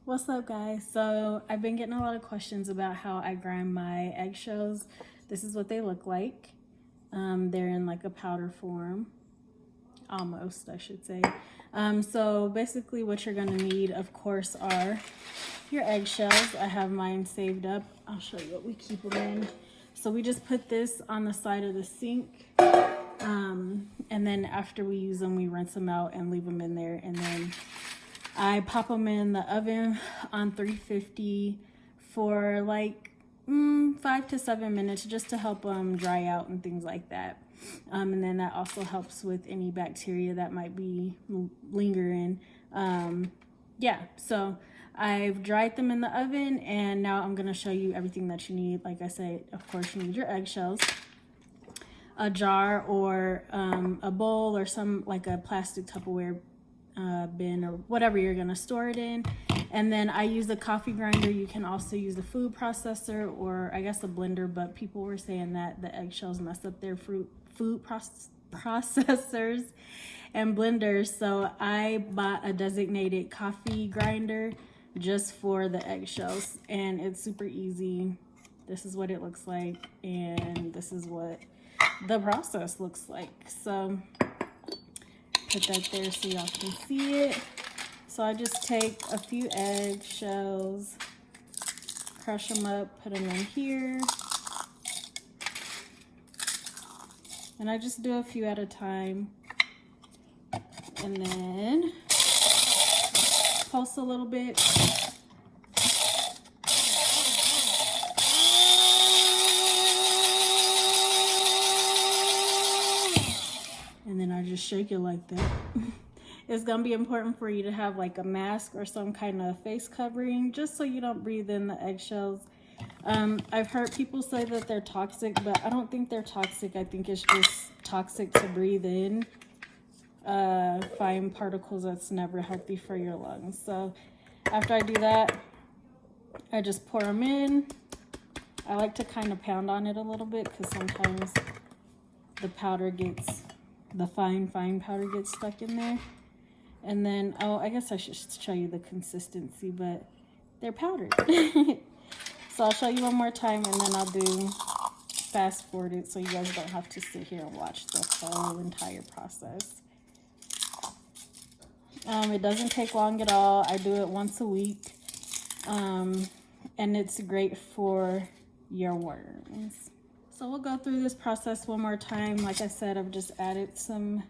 What's up, guys? So I've been getting a lot of questions about how I grind my eggshells. This is what they look like. They're in like a powder form, almost, I should say. So basically what you're gonna need, of course, are your eggshells. I have mine saved up. I'll show you what we keep them in. So we just put this on the side of the sink. And then after we use them, we rinse them out and leave them in there. And then I pop them in the oven on 350 for like 5 to 7 minutes just to help them dry out and things like that. And then that also helps with any bacteria that might be lingering. So I've dried them in the oven, and now I'm going to show you everything that you need. Like I said, of course, you need your eggshells, a jar or a bowl or some like a plastic Tupperware bin or whatever you're gonna store it in. And then I use a coffee grinder. You can also use a food processor or I guess a blender, but people were saying that the eggshells mess up their food processors and blenders. So I bought a designated coffee grinder just for the eggshells, and it's super easy. This is what it looks like, and this is what the process looks like. So put that there so y'all can see it. So I just take a few eggshells, crush them up, put them in here, and I just do a few at a time, and then pulse a little bit. And then I just shake it like that. It's gonna be important for you to have like a mask or some kind of face covering just so you don't breathe in the eggshells. I've heard people say that they're toxic, but I don't think they're toxic. I think it's just toxic to breathe in fine particles. That's never healthy for your lungs. So after I do that, I just pour them in. I like to kind of pound on it a little bit because sometimes the fine powder gets stuck in there. And then, I guess I should show you the consistency, but they're powdered. So I'll show you one more time, and then I'll do fast forward it so you guys don't have to sit here and watch the whole entire process. It doesn't take long at all. I do it once a week, and it's great for your worms. So we'll go through this process one more time. Like I said, I've just added some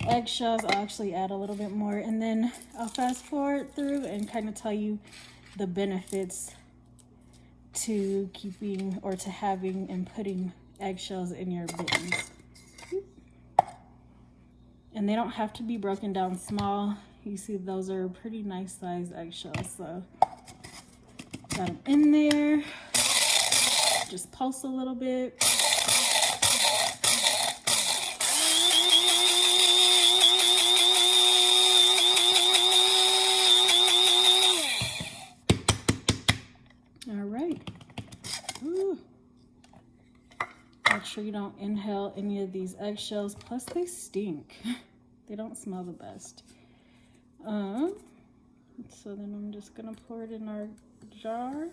eggshells. I'll actually add a little bit more, and then I'll fast forward through and kind of tell you the benefits to keeping or to having and putting eggshells in your bins. And they don't have to be broken down small. You see those are pretty nice size eggshells. So got them in there. Just pulse a little bit. All right. Ooh. Make sure you don't inhale any of these eggshells. Plus they stink. They don't smell the best. So then I'm just gonna pour it in our jar.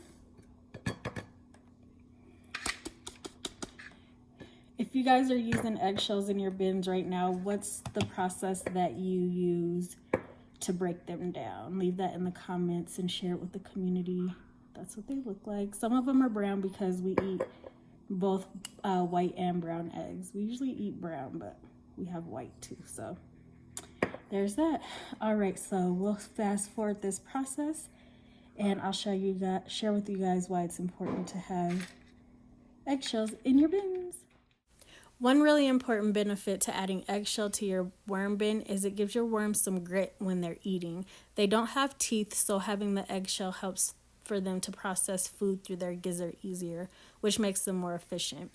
If you guys are using eggshells in your bins right now, what's the process that you use to break them down? Leave that in the comments and share it with the community. That's what they look like. Some of them are brown because we eat both white and brown eggs. We usually eat brown, but we have white too. So there's that. All right, so we'll fast forward this process, and I'll share with you guys why it's important to have eggshells in your bins. One really important benefit to adding eggshell to your worm bin is it gives your worms some grit when they're eating. They don't have teeth, so having the eggshell helps for them to process food through their gizzard easier, which makes them more efficient.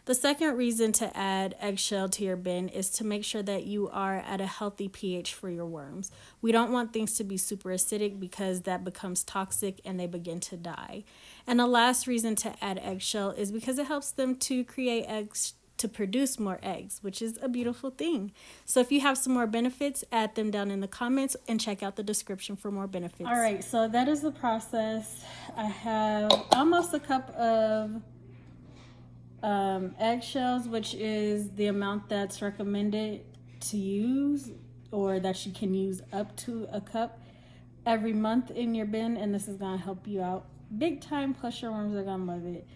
The second reason to add eggshell to your bin is to make sure that you are at a healthy pH for your worms. We don't want things to be super acidic because that becomes toxic and they begin to die. And the last reason to add eggshell is because it helps them to create eggs to produce more eggs, which is a beautiful thing. So if you have some more benefits, add them down in the comments and check out the description for more benefits. All right, so that is the process. I have almost a cup of eggshells, which is the amount that's recommended to use, or that you can use up to a cup every month in your bin, and this is gonna help you out big time, plus your worms are gonna love it.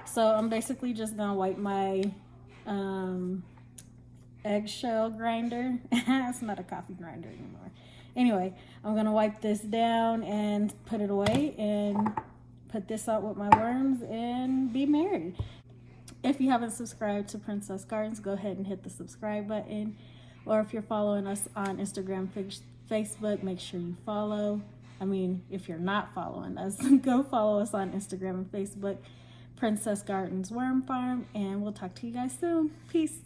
So I'm basically just gonna wipe my eggshell grinder. It's not a coffee grinder anymore. Anyway, I'm gonna wipe this down and put it away and put this out with my worms and be merry. If you haven't subscribed to Princess Gardens, go ahead and hit the subscribe button. Or if you're following us on Instagram, Facebook, make sure you follow. I mean, if you're not following us, go follow us on Instagram and Facebook, Princess Gardens Worm Farm, and we'll talk to you guys soon. Peace.